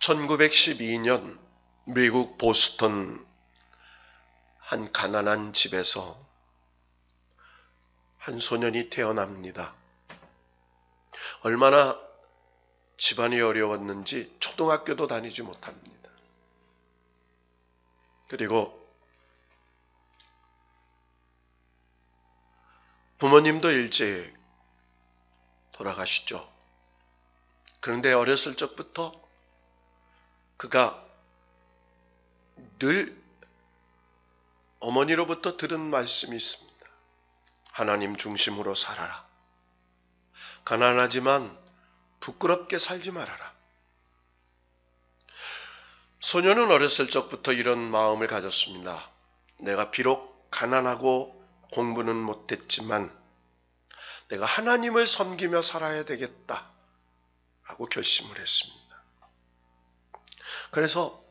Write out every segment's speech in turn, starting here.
1912년 미국 보스턴 한 가난한 집에서 한 소년이 태어납니다. 얼마나 집안이 어려웠는지 초등학교도 다니지 못합니다. 그리고 부모님도 일찍 돌아가시죠. 그런데 어렸을 적부터 그가 늘 어머니로부터 들은 말씀이 있습니다. 하나님 중심으로 살아라. 가난하지만 부끄럽게 살지 말아라. 소녀는 어렸을 적부터 이런 마음을 가졌습니다. 내가 비록 가난하고 공부는 못했지만 내가 하나님을 섬기며 살아야 되겠다 라고 결심을 했습니다. 그래서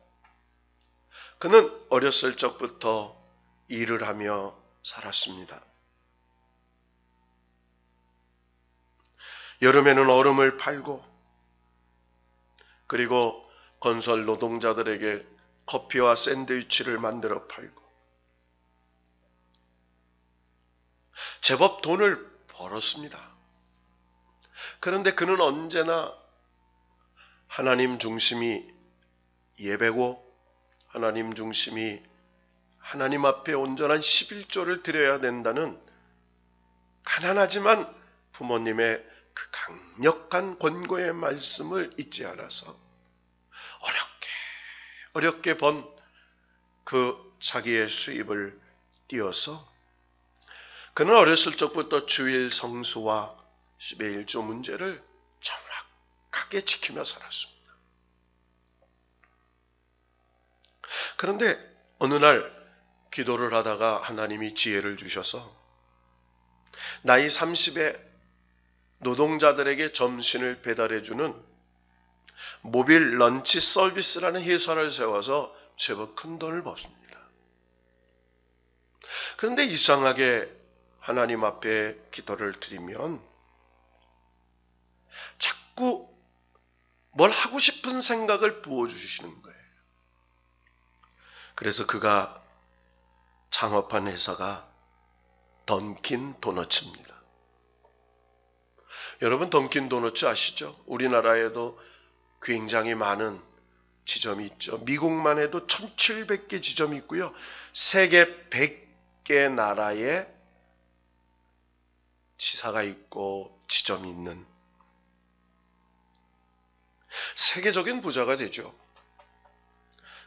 그는 어렸을 적부터 일을 하며 살았습니다. 여름에는 얼음을 팔고 그리고 건설 노동자들에게 커피와 샌드위치를 만들어 팔고 제법 돈을 벌었습니다. 그런데 그는 언제나 하나님 중심이 예배고 하나님 중심이 하나님 앞에 온전한 11조를 드려야 된다는 가난하지만 부모님의 그 강력한 권고의 말씀을 잊지 않아서 어렵게 번 그 자기의 수입을 띄어서 그는 어렸을 적부터 주일 성수와 10의 1조 문제를 정확하게 지키며 살았습니다. 그런데 어느 날 기도를 하다가 하나님이 지혜를 주셔서 나이 30에 노동자들에게 점심을 배달해주는 모빌 런치 서비스라는 회사를 세워서 제법 큰 돈을 벌습니다. 그런데 이상하게 하나님 앞에 기도를 드리면 자꾸 뭘 하고 싶은 생각을 부어주시는 거예요. 그래서 그가 창업한 회사가 던킨 도너츠입니다. 여러분 던킨 도너츠 아시죠? 우리나라에도 굉장히 많은 지점이 있죠. 미국만 해도 1700개 지점이 있고요. 세계 100개 나라에 지사가 있고 지점이 있는 세계적인 부자가 되죠.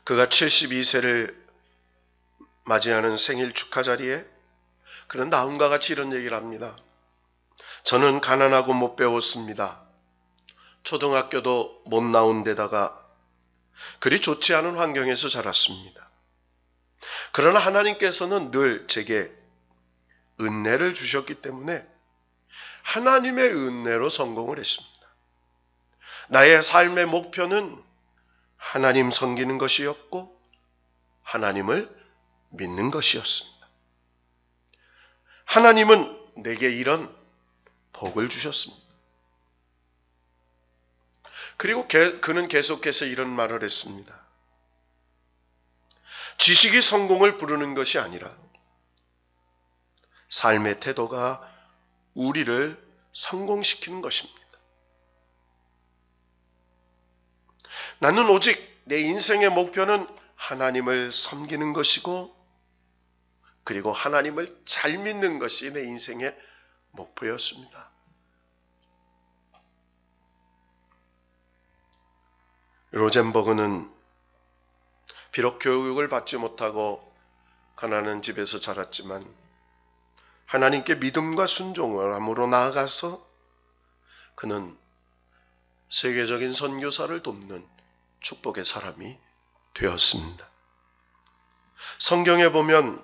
그가 72세를 맞이하는 생일 축하 자리에 그는 다음과 같이 이런 얘기를 합니다. 저는 가난하고 못 배웠습니다. 초등학교도 못 나온 데다가 그리 좋지 않은 환경에서 자랐습니다. 그러나 하나님께서는 늘 제게 은혜를 주셨기 때문에 하나님의 은혜로 성공을 했습니다. 나의 삶의 목표는 하나님 섬기는 것이었고 하나님을 믿는 것이었습니다. 하나님은 내게 이런 복을 주셨습니다. 그리고 그는 계속해서 이런 말을 했습니다. 지식이 성공을 부르는 것이 아니라 삶의 태도가 우리를 성공시키는 것입니다. 나는 오직 내 인생의 목표는 하나님을 섬기는 것이고 그리고 하나님을 잘 믿는 것이 내 인생의 목표였습니다. 로젠버그는 비록 교육을 받지 못하고 가난한 집에서 자랐지만 하나님께 믿음과 순종을 함으로 나아가서 그는 세계적인 선교사를 돕는 축복의 사람이 되었습니다. 성경에 보면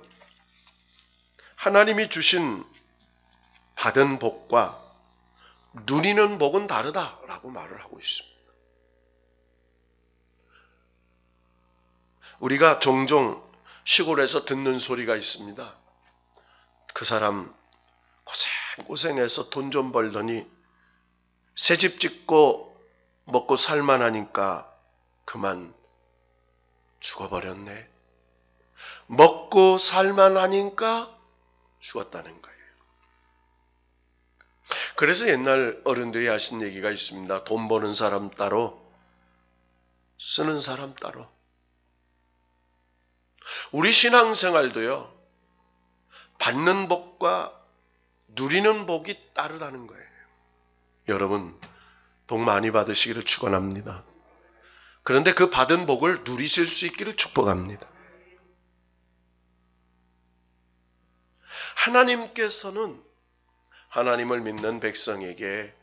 하나님이 주신 받은 복과 누리는 복은 다르다라고 말을 하고 있습니다. 우리가 종종 시골에서 듣는 소리가 있습니다. 그 사람 고생해서 돈 좀 벌더니 새 집 짓고 먹고 살만하니까 그만 죽어버렸네. 먹고 살만하니까 죽었다는 거예요. 그래서 옛날 어른들이 하신 얘기가 있습니다. 돈 버는 사람 따로, 쓰는 사람 따로. 우리 신앙생활도요, 받는 복과 누리는 복이 따르다는 거예요. 여러분, 복 많이 받으시기를 축원합니다. 그런데 그 받은 복을 누리실 수 있기를 축복합니다. 하나님께서는 하나님을 믿는 백성에게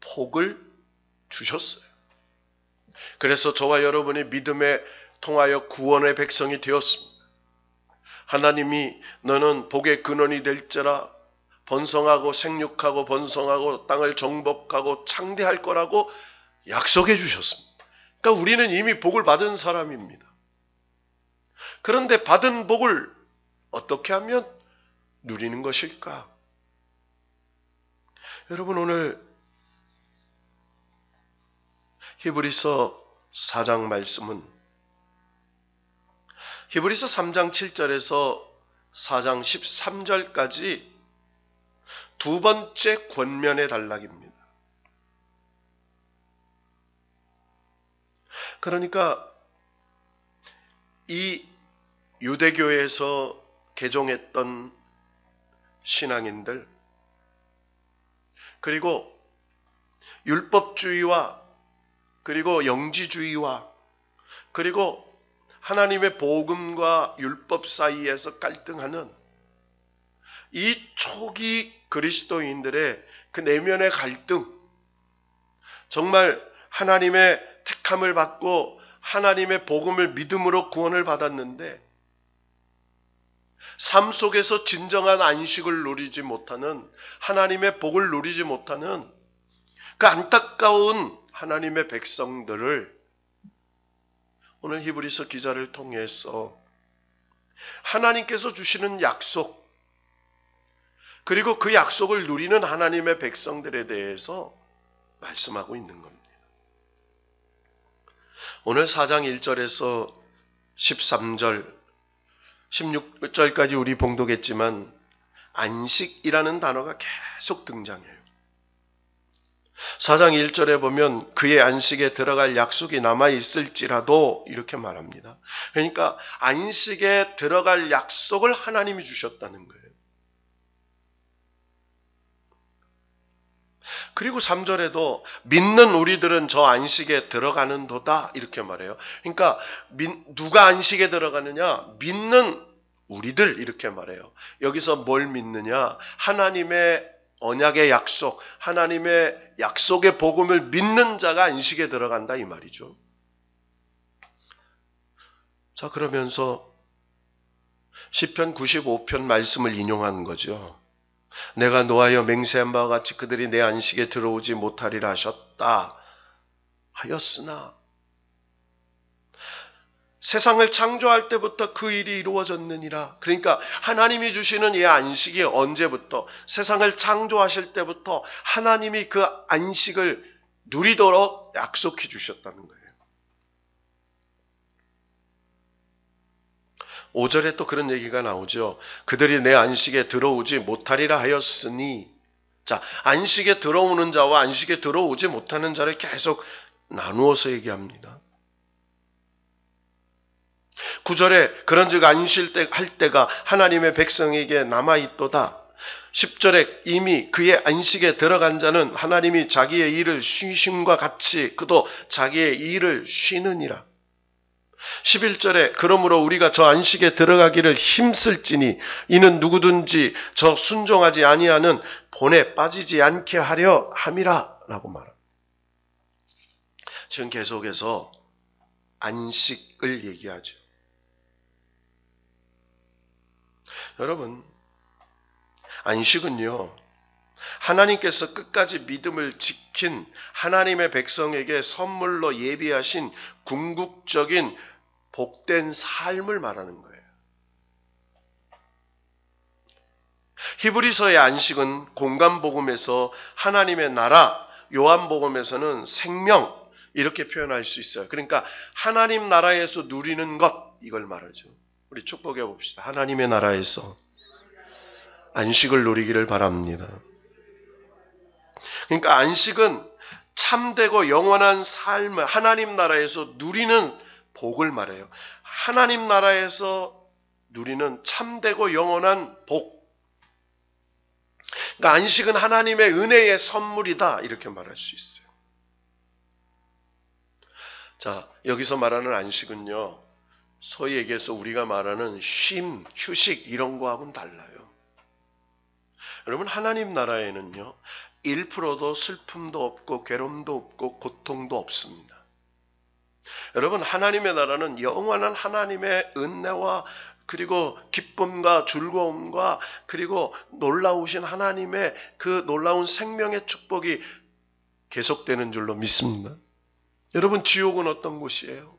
복을 주셨어요. 그래서 저와 여러분이 믿음에 통하여 구원의 백성이 되었습니다. 하나님이 너는 복의 근원이 될지라 번성하고 생육하고 번성하고 땅을 정복하고 창대할 거라고 약속해 주셨습니다. 그러니까 우리는 이미 복을 받은 사람입니다. 그런데 받은 복을 어떻게 하면 누리는 것일까? 여러분, 오늘 히브리서 4장 말씀은 히브리서 3장 7절에서 4장 13절까지 두 번째 권면의 단락입니다. 그러니까 이 유대교에서 개종했던 신앙인들, 그리고 율법주의와 그리고 영지주의와 그리고 하나님의 복음과 율법 사이에서 갈등하는 이 초기 그리스도인들의 그 내면의 갈등, 정말 하나님의 택함을 받고 하나님의 복음을 믿음으로 구원을 받았는데 삶 속에서 진정한 안식을 누리지 못하는, 하나님의 복을 누리지 못하는 그 안타까운 하나님의 백성들을 오늘 히브리서 기자를 통해서 하나님께서 주시는 약속, 그리고 그 약속을 누리는 하나님의 백성들에 대해서 말씀하고 있는 겁니다. 오늘 4장 1절에서 13절, 16절까지 우리 봉독했지만 안식이라는 단어가 계속 등장해요. 4장 1절에 보면 그의 안식에 들어갈 약속이 남아있을지라도 이렇게 말합니다. 그러니까 안식에 들어갈 약속을 하나님이 주셨다는 거예요. 그리고 3절에도 믿는 우리들은 저 안식에 들어가는 도다 이렇게 말해요. 그러니까 누가 안식에 들어가느냐? 믿는 우리들 이렇게 말해요. 여기서 뭘 믿느냐? 하나님의 언약의 약속, 하나님의 약속의 복음을 믿는 자가 안식에 들어간다 이 말이죠. 자, 그러면서 시편 95편 말씀을 인용한 거죠. 내가 노하여 맹세한 바와 같이 그들이 내 안식에 들어오지 못하리라 하셨다 하였으나, 세상을 창조할 때부터 그 일이 이루어졌느니라. 그러니까 하나님이 주시는 이 안식이 언제부터? 세상을 창조하실 때부터 하나님이 그 안식을 누리도록 약속해 주셨다는 거예요. 5절에 또 그런 얘기가 나오죠. 그들이 내 안식에 들어오지 못하리라 하였으니, 자, 안식에 들어오는 자와 안식에 들어오지 못하는 자를 계속 나누어서 얘기합니다. 9절에 그런즉 안식할 때가 하나님의 백성에게 남아있도다. 10절에 이미 그의 안식에 들어간 자는 하나님이 자기의 일을 쉬심과 같이 그도 자기의 일을 쉬느니라. 11절에 그러므로 우리가 저 안식에 들어가기를 힘쓸지니 이는 누구든지 저 순종하지 아니하는 본에 빠지지 않게 하려 함이라 라고 말합니다. 지금 계속해서 안식을 얘기하죠. 여러분, 안식은요, 하나님께서 끝까지 믿음을 지킨 하나님의 백성에게 선물로 예비하신 궁극적인 복된 삶을 말하는 거예요. 히브리서의 안식은 공간복음에서 하나님의 나라, 요한복음에서는 생명, 이렇게 표현할 수 있어요. 그러니까 하나님 나라에서 누리는 것, 이걸 말하죠. 우리 축복해 봅시다. 하나님의 나라에서 안식을 누리기를 바랍니다. 그러니까 안식은 참되고 영원한 삶을 하나님 나라에서 누리는 복을 말해요. 하나님 나라에서 누리는 참되고 영원한 복. 그러니까 안식은 하나님의 은혜의 선물이다, 이렇게 말할 수 있어요. 자, 여기서 말하는 안식은요, 소위 얘기해서 우리가 말하는 쉼, 휴식 이런 거하고는 달라요. 여러분, 하나님 나라에는요 1%도 슬픔도 없고 괴로움도 없고 고통도 없습니다. 여러분, 하나님의 나라는 영원한 하나님의 은혜와 그리고 기쁨과 즐거움과 그리고 놀라우신 하나님의 그 놀라운 생명의 축복이 계속되는 줄로 믿습니다. 여러분, 지옥은 어떤 곳이에요?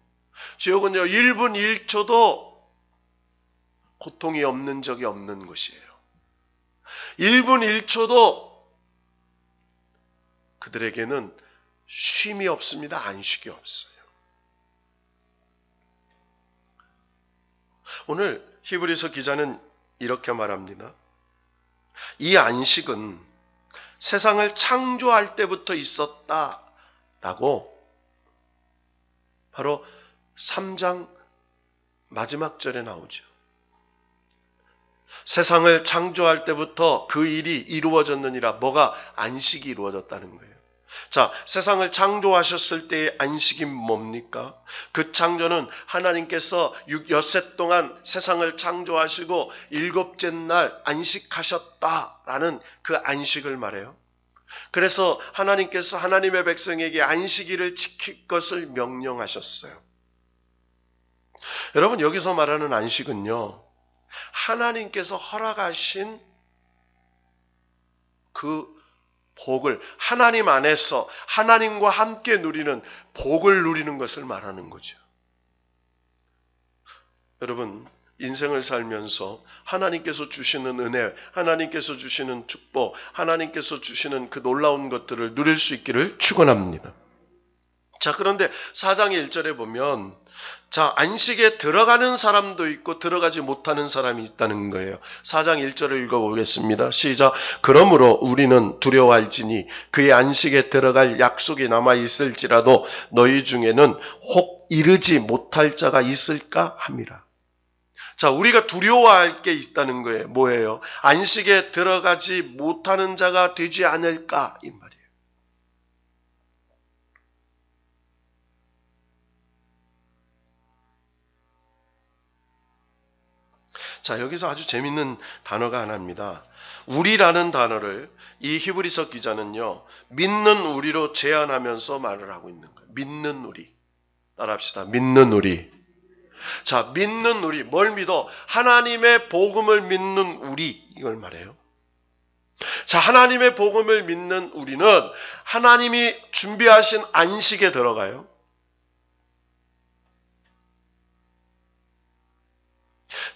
지옥은요 1분 1초도 고통이 없는 적이 없는 곳이에요. 1분 1초도 그들에게는 쉼이 없습니다. 안식이 없어요. 오늘 히브리서 기자는 이렇게 말합니다. 이 안식은 세상을 창조할 때부터 있었다라고 바로 3장 마지막 절에 나오죠. 세상을 창조할 때부터 그 일이 이루어졌느니라. 뭐가? 안식이 이루어졌다는 거예요. 자, 세상을 창조하셨을 때의 안식이 뭡니까? 그 창조는 하나님께서 엿새 동안 세상을 창조하시고 7째 날 안식하셨다라는 그 안식을 말해요. 그래서 하나님께서 하나님의 백성에게 안식일을 지킬 것을 명령하셨어요. 여러분, 여기서 말하는 안식은요, 하나님께서 허락하신 그 복을 하나님 안에서 하나님과 함께 누리는 복을 누리는 것을 말하는 거죠. 여러분, 인생을 살면서 하나님께서 주시는 은혜, 하나님께서 주시는 축복, 하나님께서 주시는 그 놀라운 것들을 누릴 수 있기를 축원합니다. 자, 그런데 4장 1절에 보면 자, 안식에 들어가는 사람도 있고 들어가지 못하는 사람이 있다는 거예요. 4장 1절을 읽어보겠습니다. 시작. 그러므로 우리는 두려워할지니 그의 안식에 들어갈 약속이 남아있을지라도 너희 중에는 혹 이르지 못할 자가 있을까 함이라. 자, 우리가 두려워할 게 있다는 거예요. 뭐예요? 안식에 들어가지 못하는 자가 되지 않을까, 이 말이에요. 자, 여기서 아주 재밌는 단어가 하나입니다. 우리라는 단어를 이 히브리서 기자는요, 믿는 우리로 제한하면서 말을 하고 있는 거예요. 믿는 우리. 따라합시다. 믿는 우리. 자, 믿는 우리. 뭘 믿어? 하나님의 복음을 믿는 우리. 이걸 말해요. 자, 하나님의 복음을 믿는 우리는 하나님이 준비하신 안식에 들어가요.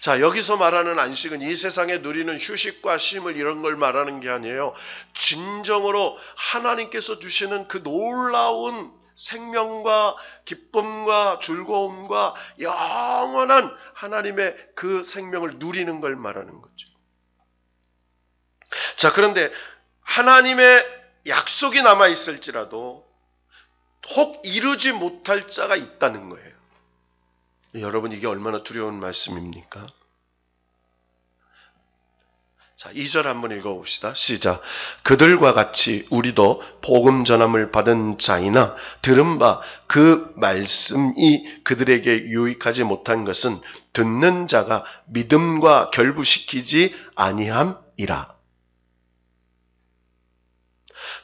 자, 여기서 말하는 안식은 이 세상에 누리는 휴식과 쉼을 이런 걸 말하는 게 아니에요. 진정으로 하나님께서 주시는 그 놀라운 생명과 기쁨과 즐거움과 영원한 하나님의 그 생명을 누리는 걸 말하는 거죠. 자, 그런데 하나님의 약속이 남아있을지라도 혹 이루지 못할 자가 있다는 거예요. 여러분, 이게 얼마나 두려운 말씀입니까? 자, 2절 한번 읽어봅시다. 시작. 그들과 같이 우리도 복음 전함을 받은 자이나 들은 바 그 말씀이 그들에게 유익하지 못한 것은 듣는 자가 믿음과 결부시키지 아니함이라.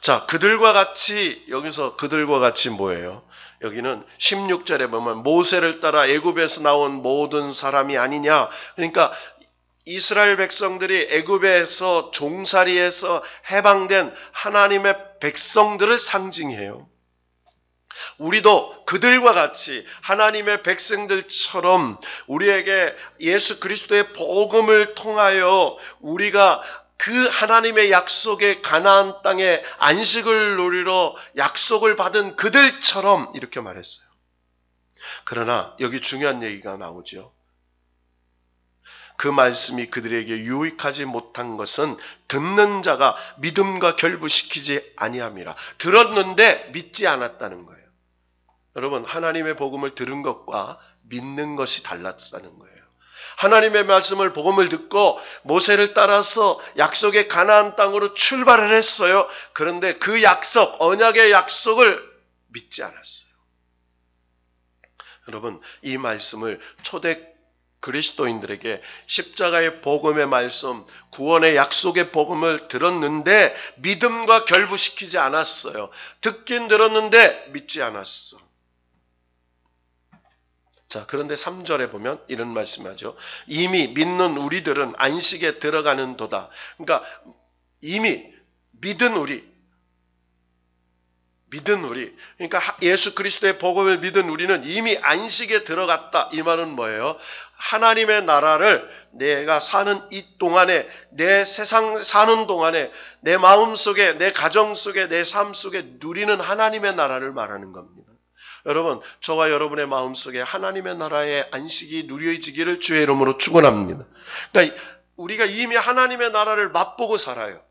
자, 그들과 같이, 여기서 그들과 같이 뭐예요? 여기는 16절에 보면 모세를 따라 애굽에서 나온 모든 사람이 아니냐. 그러니까 이스라엘 백성들이 애굽에서 종살이에서 해방된 하나님의 백성들을 상징해요. 우리도 그들과 같이 하나님의 백성들처럼 우리에게 예수 그리스도의 복음을 통하여 우리가 그 하나님의 약속의 가나안 땅에 안식을 누리러 약속을 받은 그들처럼 이렇게 말했어요. 그러나 여기 중요한 얘기가 나오죠. 그 말씀이 그들에게 유익하지 못한 것은 듣는 자가 믿음과 결부시키지 아니함이라. 들었는데 믿지 않았다는 거예요. 여러분, 하나님의 복음을 들은 것과 믿는 것이 달랐다는 거예요. 하나님의 말씀을 복음을 듣고 모세를 따라서 약속의 가나안 땅으로 출발을 했어요. 그런데 그 약속, 언약의 약속을 믿지 않았어요. 여러분, 이 말씀을 초대 그리스도인들에게 십자가의 복음의 말씀, 구원의 약속의 복음을 들었는데 믿음과 결부시키지 않았어요. 듣긴 들었는데 믿지 않았어. 자, 그런데 3절에 보면 이런 말씀하죠. 이미 믿는 우리들은 안식에 들어가는 도다. 그러니까 이미 믿은 우리, 그러니까 예수 그리스도의 복음을 믿은 우리는 이미 안식에 들어갔다. 이 말은 뭐예요? 하나님의 나라를 내가 사는 이 동안에, 내 세상 사는 동안에, 내 마음 속에, 내 가정 속에, 내 삶 속에 누리는 하나님의 나라를 말하는 겁니다. 여러분, 저와 여러분의 마음 속에 하나님의 나라의 안식이 누려지기를 주의 이름으로 축원합니다. 그러니까 우리가 이미 하나님의 나라를 맛보고 살아요.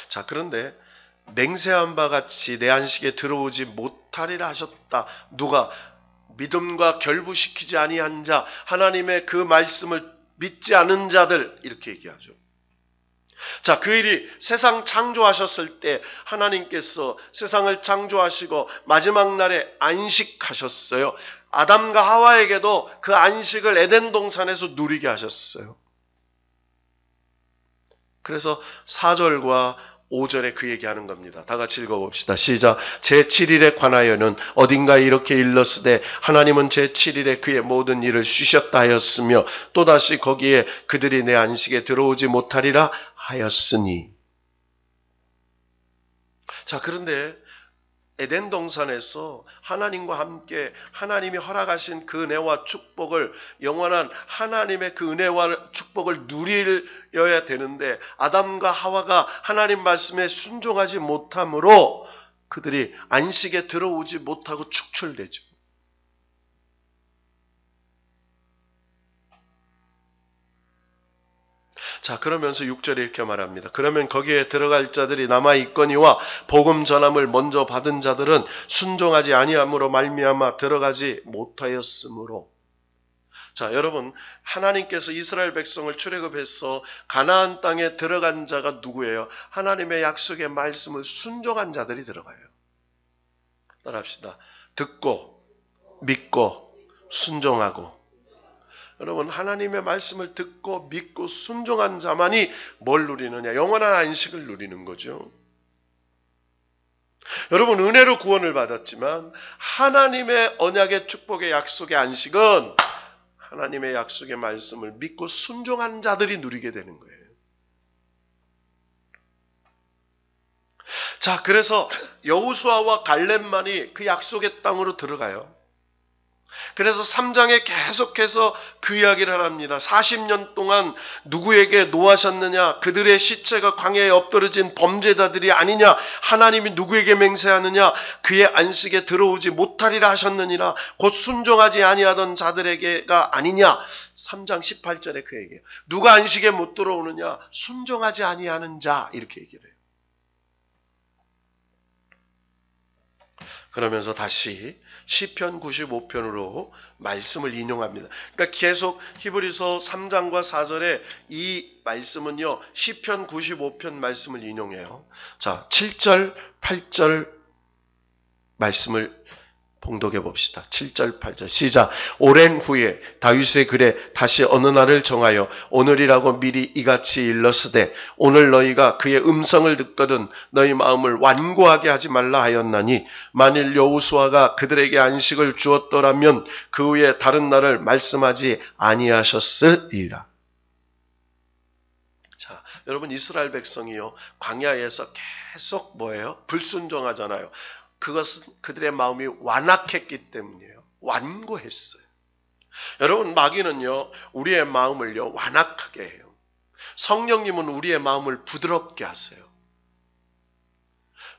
자, 그런데 맹세한 바 같이 내 안식에 들어오지 못하리라 하셨다. 누가? 믿음과 결부시키지 아니한 자, 하나님의 그 말씀을 믿지 않은 자들, 이렇게 얘기하죠. 자, 그 일이 세상 창조하셨을 때 하나님께서 세상을 창조하시고 마지막 날에 안식하셨어요. 아담과 하와에게도 그 안식을 에덴 동산에서 누리게 하셨어요. 그래서 4절과 5절에 그 얘기하는 겁니다. 다 같이 읽어봅시다. 시작. 제7일에 관하여는 어딘가에 이렇게 일렀으되 하나님은 제7일에 그의 모든 일을 쉬셨다 하였으며 또다시 거기에 그들이 내 안식에 들어오지 못하리라 하였으니. 자, 그런데 에덴 동산에서 하나님과 함께 하나님이 허락하신 그 은혜와 축복을, 영원한 하나님의 그 은혜와 축복을 누려야 되는데 아담과 하와가 하나님 말씀에 순종하지 못함으로 그들이 안식에 들어오지 못하고 축출되죠. 자, 그러면서 6절에 이렇게 말합니다. 그러면 거기에 들어갈 자들이 남아있거니와 복음 전함을 먼저 받은 자들은 순종하지 아니함으로 말미암아 들어가지 못하였으므로. 자, 여러분, 하나님께서 이스라엘 백성을 출애굽해서 가나안 땅에 들어간 자가 누구예요? 하나님의 약속의 말씀을 순종한 자들이 들어가요. 따라합시다. 듣고 믿고 순종하고. 여러분, 하나님의 말씀을 듣고 믿고 순종한 자만이 뭘 누리느냐? 영원한 안식을 누리는 거죠. 여러분, 은혜로 구원을 받았지만 하나님의 언약의 축복의 약속의 안식은 하나님의 약속의 말씀을 믿고 순종한 자들이 누리게 되는 거예요. 자, 그래서 여호수아와 갈렙만이 그 약속의 땅으로 들어가요. 그래서 3장에 계속해서 그 이야기를 합니다. 40년 동안 누구에게 노하셨느냐? 그들의 시체가 광야에 엎드러진 범죄자들이 아니냐? 하나님이 누구에게 맹세하느냐? 그의 안식에 들어오지 못하리라 하셨느니라. 곧 순종하지 아니하던 자들에게가 아니냐? 3장 18절에 그 얘기예요. 누가 안식에 못 들어오느냐? 순종하지 아니하는 자, 이렇게 얘기를 해요. 그러면서 다시 시편 95편으로 말씀을 인용합니다. 그러니까 계속 히브리서 3장과 4절에 이 말씀은요, 시편 95편 말씀을 인용해요. 자, 7절, 8절 말씀을 봉독해 봅시다. 7절, 8절 시작. 오랜 후에 다윗의 글에 다시 어느 날을 정하여 오늘이라고 미리 이같이 일렀으되 오늘 너희가 그의 음성을 듣거든 너희 마음을 완고하게 하지 말라 하였나니 만일 여호수아가 그들에게 안식을 주었더라면 그 후에 다른 날을 말씀하지 아니하셨으리라. 자, 여러분, 이스라엘 백성이요, 광야에서 계속 뭐예요? 불순종하잖아요. 그것은 그들의 마음이 완악했기 때문이에요. 완고했어요. 여러분, 마귀는요, 우리의 마음을요, 완악하게 해요. 성령님은 우리의 마음을 부드럽게 하세요.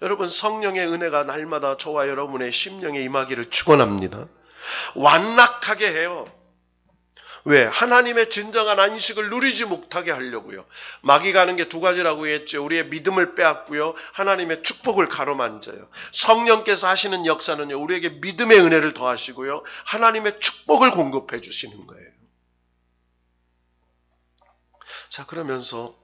여러분, 성령의 은혜가 날마다 저와 여러분의 심령에 임하기를 축원합니다. 완악하게 해요. 왜? 하나님의 진정한 안식을 누리지 못하게 하려고요. 마귀가 하는 게 두 가지라고 했죠. 우리의 믿음을 빼앗고요, 하나님의 축복을 가로만져요. 성령께서 하시는 역사는요, 우리에게 믿음의 은혜를 더하시고요, 하나님의 축복을 공급해 주시는 거예요. 자, 그러면서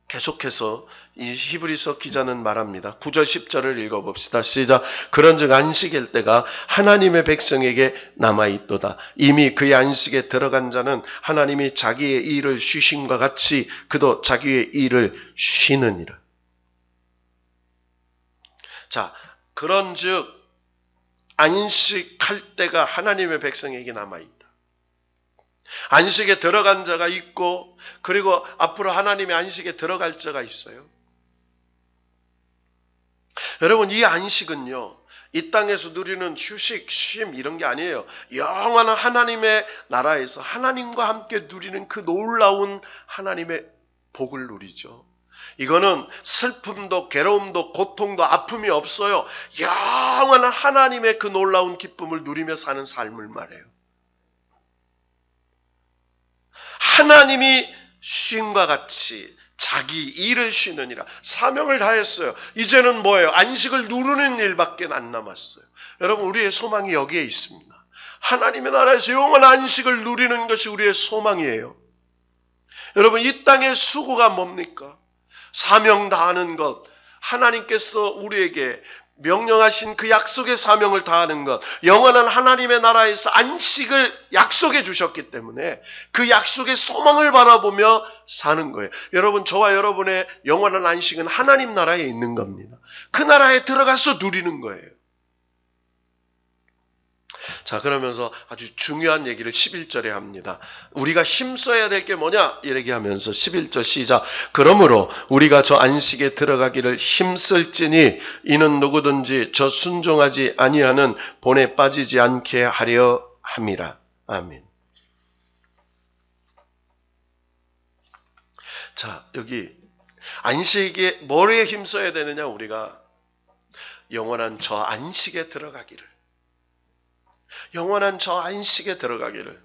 계속해서 이 히브리서 기자는 말합니다. 9절 10절을 읽어봅시다. 시작. 그런즉 안식일 때가 하나님의 백성에게 남아있도다. 이미 그의 안식에 들어간 자는 하나님이 자기의 일을 쉬심과 같이 그도 자기의 일을 쉬느니라. 자, 그런즉 안식할 때가 하나님의 백성에게 남아있다. 안식에 들어간 자가 있고, 그리고 앞으로 하나님의 안식에 들어갈 자가 있어요. 여러분, 이 안식은요, 이 땅에서 누리는 휴식, 쉼 이런 게 아니에요. 영원한 하나님의 나라에서 하나님과 함께 누리는 그 놀라운 하나님의 복을 누리죠. 이거는 슬픔도 괴로움도 고통도 아픔이 없어요. 영원한 하나님의 그 놀라운 기쁨을 누리며 사는 삶을 말해요. 하나님이 쉼과 같이 자기 일을 쉬느니라. 사명을 다했어요. 이제는 뭐예요? 안식을 누르는 일밖에 안 남았어요. 여러분, 우리의 소망이 여기에 있습니다. 하나님의 나라에서 영원한 안식을 누리는 것이 우리의 소망이에요. 여러분, 이 땅의 수고가 뭡니까? 사명 다하는 것, 하나님께서 우리에게 명령하신 그 약속의 사명을 다하는 것, 영원한 하나님의 나라에서 안식을 약속해 주셨기 때문에 그 약속의 소망을 바라보며 사는 거예요. 여러분, 저와 여러분의 영원한 안식은 하나님 나라에 있는 겁니다. 그 나라에 들어가서 누리는 거예요. 자, 그러면서 아주 중요한 얘기를 11절에 합니다. 우리가 힘써야 될 게 뭐냐? 얘기하면서 11절 시작. 그러므로 우리가 저 안식에 들어가기를 힘쓸지니 이는 누구든지 저 순종하지 아니하는 본에 빠지지 않게 하려 함이라. 아멘. 자, 여기 안식에 뭐에 힘써야 되느냐? 우리가 영원한 저 안식에 들어가기를. 영원한 저 안식에 들어가기를.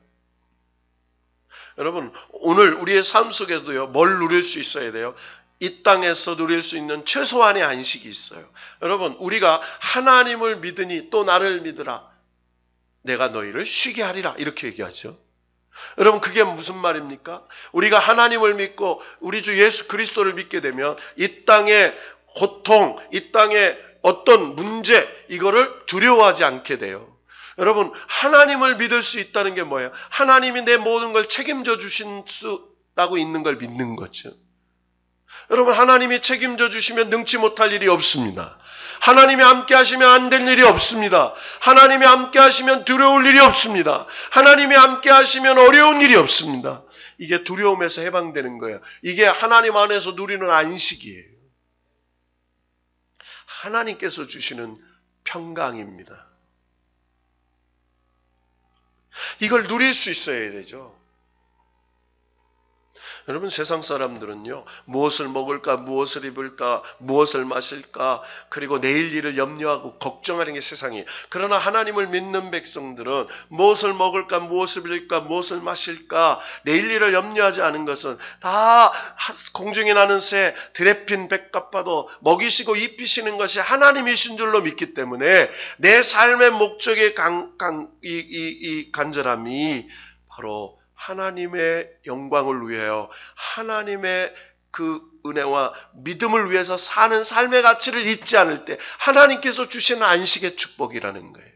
여러분, 오늘 우리의 삶 속에서도요, 뭘 누릴 수 있어야 돼요? 이 땅에서 누릴 수 있는 최소한의 안식이 있어요. 여러분, 우리가 하나님을 믿으니 또 나를 믿으라. 내가 너희를 쉬게 하리라. 이렇게 얘기하죠. 여러분, 그게 무슨 말입니까? 우리가 하나님을 믿고 우리 주 예수 그리스도를 믿게 되면 이 땅의 고통, 이 땅의 어떤 문제, 이거를 두려워하지 않게 돼요. 여러분, 하나님을 믿을 수 있다는 게 뭐예요? 하나님이 내 모든 걸 책임져 주신다고 있는 걸 믿는 거죠. 여러분, 하나님이 책임져 주시면 능치 못할 일이 없습니다. 하나님이 함께 하시면 안 될 일이 없습니다. 하나님이 함께 하시면 두려울 일이 없습니다. 하나님이 함께 하시면 어려운 일이 없습니다. 이게 두려움에서 해방되는 거예요. 이게 하나님 안에서 누리는 안식이에요. 하나님께서 주시는 평강입니다. 이걸 누릴 수 있어야 되죠. 여러분, 세상 사람들은요, 무엇을 먹을까, 무엇을 입을까, 무엇을 마실까, 그리고 내일 일을 염려하고 걱정하는 게 세상이에요. 그러나 하나님을 믿는 백성들은 무엇을 먹을까, 무엇을 입을까, 무엇을 마실까, 내일 일을 염려하지 않은 것은 다 공중에 나는 새, 들에 핀 백합화도 먹이시고 입히시는 것이 하나님이신 줄로 믿기 때문에 내 삶의 목적의 간절함이 바로 하나님의 영광을 위하여 하나님의 그 은혜와 믿음을 위해서 사는 삶의 가치를 잊지 않을 때 하나님께서 주시는 안식의 축복이라는 거예요.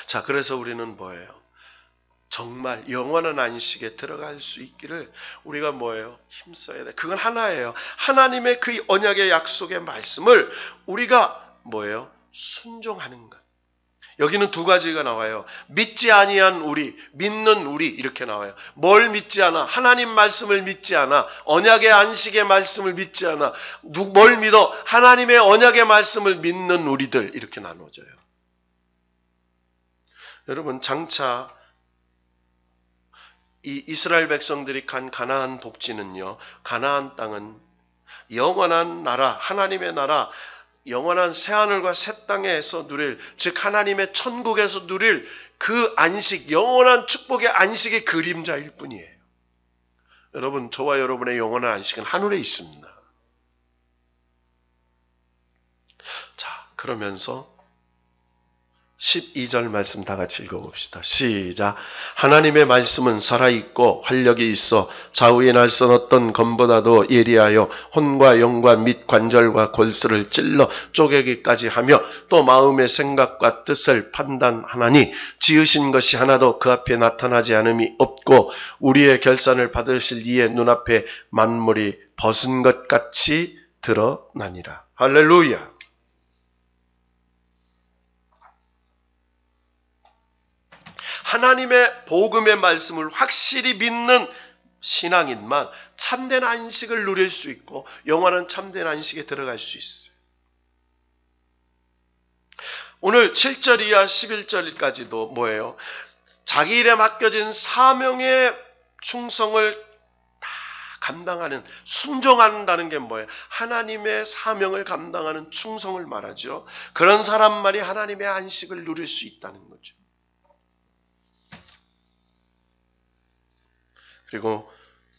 자, 그래서 우리는 뭐예요? 정말 영원한 안식에 들어갈 수 있기를 우리가 뭐예요? 힘써야 돼. 그건 하나예요. 하나님의 그 언약의 약속의 말씀을 우리가 뭐예요? 순종하는 것. 여기는 두 가지가 나와요. 믿지 아니한 우리, 믿는 우리 이렇게 나와요. 뭘 믿지 않아? 하나님 말씀을 믿지 않아. 언약의 안식의 말씀을 믿지 않아. 뭘 믿어? 하나님의 언약의 말씀을 믿는 우리들 이렇게 나눠져요. 여러분, 장차 이 이스라엘 백성들이 간 가나안 복지는요, 가나안 땅은 영원한 나라, 하나님의 나라, 영원한 새하늘과 새 땅에서 누릴, 즉 하나님의 천국에서 누릴 그 안식, 영원한 축복의 안식의 그림자일 뿐이에요. 여러분, 저와 여러분의 영원한 안식은 하늘에 있습니다. 자, 그러면서 12절 말씀 다 같이 읽어봅시다. 시작. 하나님의 말씀은 살아있고 활력이 있어 좌우에 날선 어떤 검보다도 예리하여 혼과 영과 및 관절과 골수를 찔러 쪼개기까지 하며 또 마음의 생각과 뜻을 판단하나니 지으신 것이 하나도 그 앞에 나타나지 않음이 없고 우리의 결산을 받으실 이의 눈앞에 만물이 벗은 것 같이 드러나니라. 할렐루야. 하나님의 복음의 말씀을 확실히 믿는 신앙인만 참된 안식을 누릴 수 있고 영원한 참된 안식에 들어갈 수 있어요. 오늘 7절 이하 11절까지도 뭐예요? 자기 일에 맡겨진 사명의 충성을 다 감당하는, 순종한다는 게 뭐예요? 하나님의 사명을 감당하는 충성을 말하죠. 그런 사람만이 하나님의 안식을 누릴 수 있다는 거죠. 그리고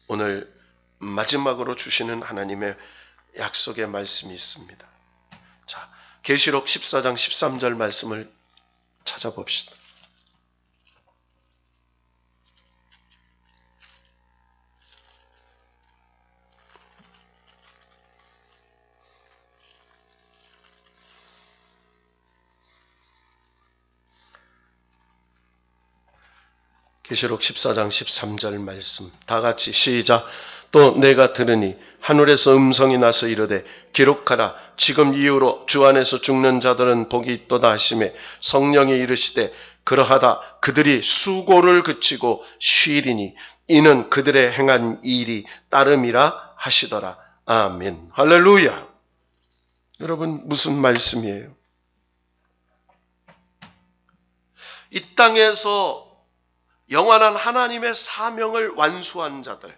오늘 마지막으로 주시는 하나님의 약속의 말씀이 있습니다. 자, 계시록 14장 13절 말씀을 찾아봅시다. 계시록 14장 13절 말씀 다 같이 시작. 또 내가 들으니 하늘에서 음성이 나서 이르되 기록하라. 지금 이후로 주 안에서 죽는 자들은 복이 있도다 하시매 성령이 이르시되 그러하다. 그들이 수고를 그치고 쉬리니 이는 그들의 행한 일이 따름이라 하시더라. 아멘. 할렐루야. 여러분, 무슨 말씀이에요? 이 땅에서 영원한 하나님의 사명을 완수한 자들,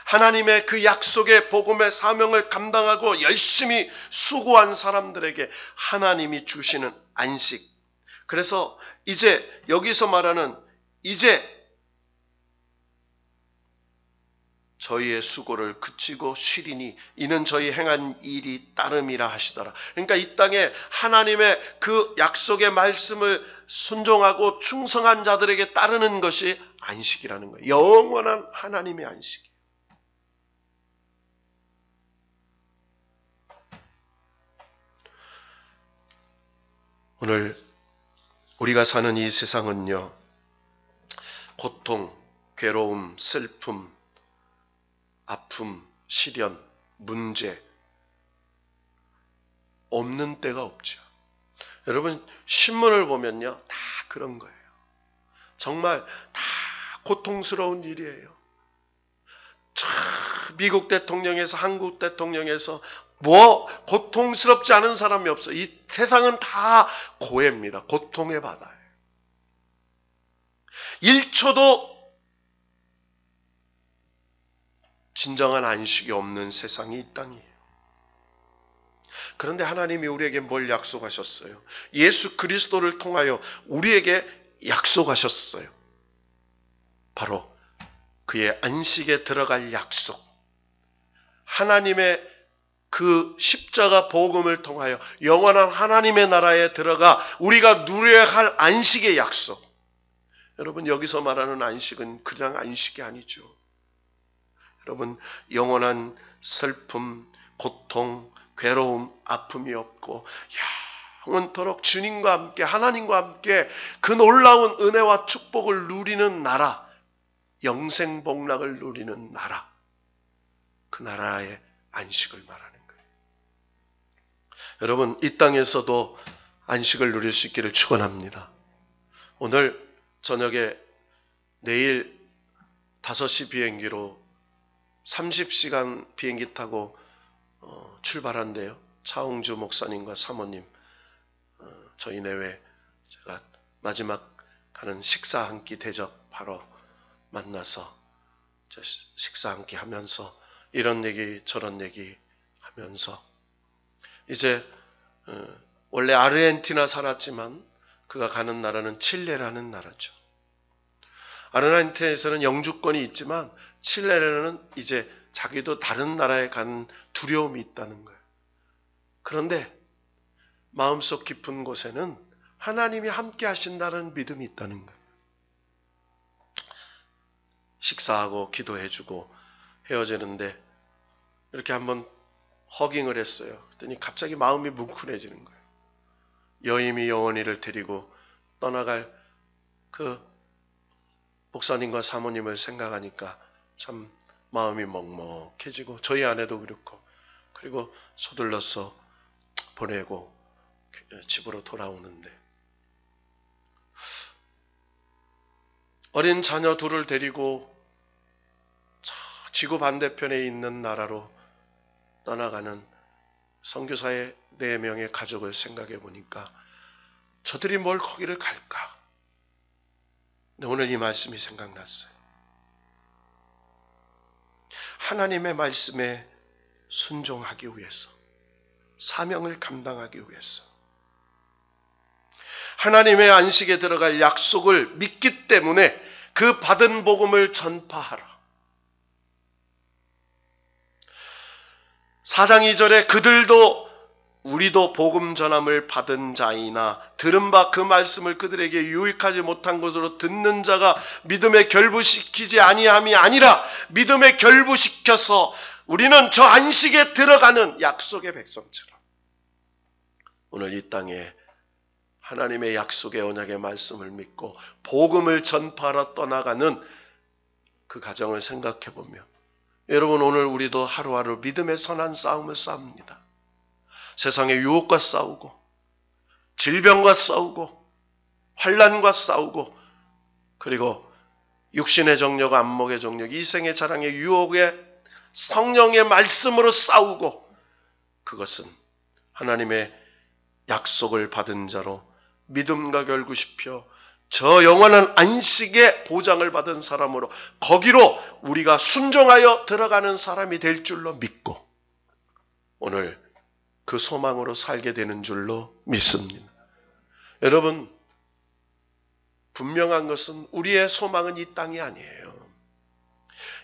하나님의 그 약속의 복음의 사명을 감당하고 열심히 수고한 사람들에게 하나님이 주시는 안식. 그래서 이제 여기서 말하는 이제 저희의 수고를 그치고 쉬리니 이는 저희 행한 일이 따름이라 하시더라. 그러니까 이 땅에 하나님의 그 약속의 말씀을 순종하고 충성한 자들에게 따르는 것이 안식이라는 거예요. 영원한 하나님의 안식이에요. 오늘 우리가 사는 이 세상은요, 고통, 괴로움, 슬픔, 아픔, 시련, 문제 없는 때가 없죠. 여러분, 신문을 보면요, 다 그런 거예요. 정말 다 고통스러운 일이에요. 미국 대통령에서 한국 대통령에서 뭐 고통스럽지 않은 사람이 없어요. 이 세상은 다 고해입니다. 고통의 바다예요. 1초도 진정한 안식이 없는 세상이 이 땅이에요. 그런데 하나님이 우리에게 뭘 약속하셨어요? 예수 그리스도를 통하여 우리에게 약속하셨어요. 바로 그의 안식에 들어갈 약속. 하나님의 그 십자가 복음을 통하여 영원한 하나님의 나라에 들어가 우리가 누려야 할 안식의 약속. 여러분, 여기서 말하는 안식은 그냥 안식이 아니죠. 여러분, 영원한 슬픔, 고통, 괴로움, 아픔이 없고 영원토록 주님과 함께, 하나님과 함께 그 놀라운 은혜와 축복을 누리는 나라, 영생복락을 누리는 나라, 그 나라의 안식을 말하는 거예요. 여러분, 이 땅에서도 안식을 누릴 수 있기를 축원합니다. 오늘 저녁에 내일 5시 비행기로 30시간 비행기 타고 출발한대요. 차홍주 목사님과 사모님 저희 내외 제가 마지막 가는 식사 한 끼 대접하러 만나서 식사 한 끼 하면서 이런 얘기 저런 얘기 하면서 이제 원래 아르헨티나 살았지만 그가 가는 나라는 칠레라는 나라죠. 아르헨티나에서는 영주권이 있지만 칠레는 이제 자기도 다른 나라에 가는 두려움이 있다는 거예요. 그런데 마음속 깊은 곳에는 하나님이 함께 하신다는 믿음이 있다는 거예요. 식사하고 기도해주고 헤어지는데 이렇게 한번 허깅을 했어요. 그랬더니 갑자기 마음이 뭉클해지는 거예요. 여임이 영원히를 데리고 떠나갈 그 목사님과 사모님을 생각하니까 참 마음이 먹먹해지고 저희 아내도 그렇고 그리고 서둘러서 보내고 집으로 돌아오는데 어린 자녀 둘을 데리고 지구 반대편에 있는 나라로 떠나가는 선교사의 4명의 가족을 생각해 보니까 저들이 뭘 거기를 갈까? 근데 오늘 이 말씀이 생각났어요. 하나님의 말씀에 순종하기 위해서, 사명을 감당하기 위해서, 하나님의 안식에 들어갈 약속을 믿기 때문에 그 받은 복음을 전파하라. 4장 2절에 그들도 우리도 복음 전함을 받은 자이나 들은 바 그 말씀을 그들에게 유익하지 못한 것으로 듣는 자가 믿음에 결부시키지 아니함이 아니라 믿음에 결부시켜서 우리는 저 안식에 들어가는 약속의 백성처럼 오늘 이 땅에 하나님의 약속의 언약의 말씀을 믿고 복음을 전파하러 떠나가는 그 가정을 생각해 보면 여러분 오늘 우리도 하루하루 믿음의 선한 싸움을 싸웁니다. 세상의 유혹과 싸우고 질병과 싸우고 환난과 싸우고 그리고 육신의 정력, 안목의 정력, 이생의 자랑의 유혹에 성령의 말씀으로 싸우고 그것은 하나님의 약속을 받은 자로 믿음과 결구시켜 저 영원한 안식의 보장을 받은 사람으로 거기로 우리가 순종하여 들어가는 사람이 될 줄로 믿고 오늘 그 소망으로 살게 되는 줄로 믿습니다. 여러분 분명한 것은 우리의 소망은 이 땅이 아니에요.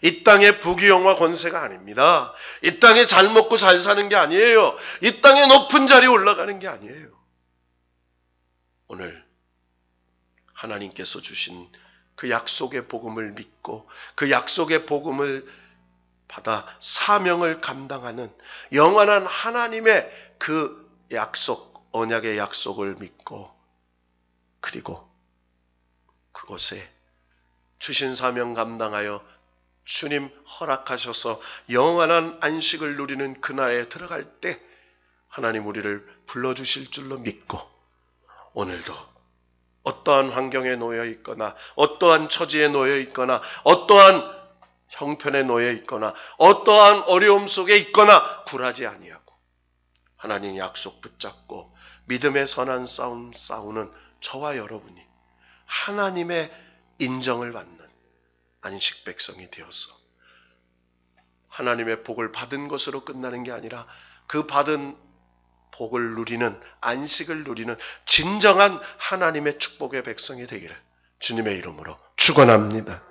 이 땅의 부귀영화 권세가 아닙니다. 이 땅에 잘 먹고 잘 사는 게 아니에요. 이 땅에 높은 자리에 올라가는 게 아니에요. 오늘 하나님께서 주신 그 약속의 복음을 믿고 그 약속의 복음을 받아 사명을 감당하는 영원한 하나님의 그 약속, 언약의 약속을 믿고 그리고 그곳에 주신 사명 감당하여 주님 허락하셔서 영원한 안식을 누리는 그날에 들어갈 때 하나님 우리를 불러주실 줄로 믿고 오늘도 어떠한 환경에 놓여 있거나 어떠한 처지에 놓여 있거나 어떠한 형편에 놓여 있거나 어떠한 어려움 속에 있거나 굴하지 아니하고 하나님 약속 붙잡고 믿음의 선한 싸움 싸우는 저와 여러분이 하나님의 인정을 받는 안식 백성이 되어서 하나님의 복을 받은 것으로 끝나는 게 아니라 그 받은 복을 누리는 안식을 누리는 진정한 하나님의 축복의 백성이 되기를 주님의 이름으로 축원합니다.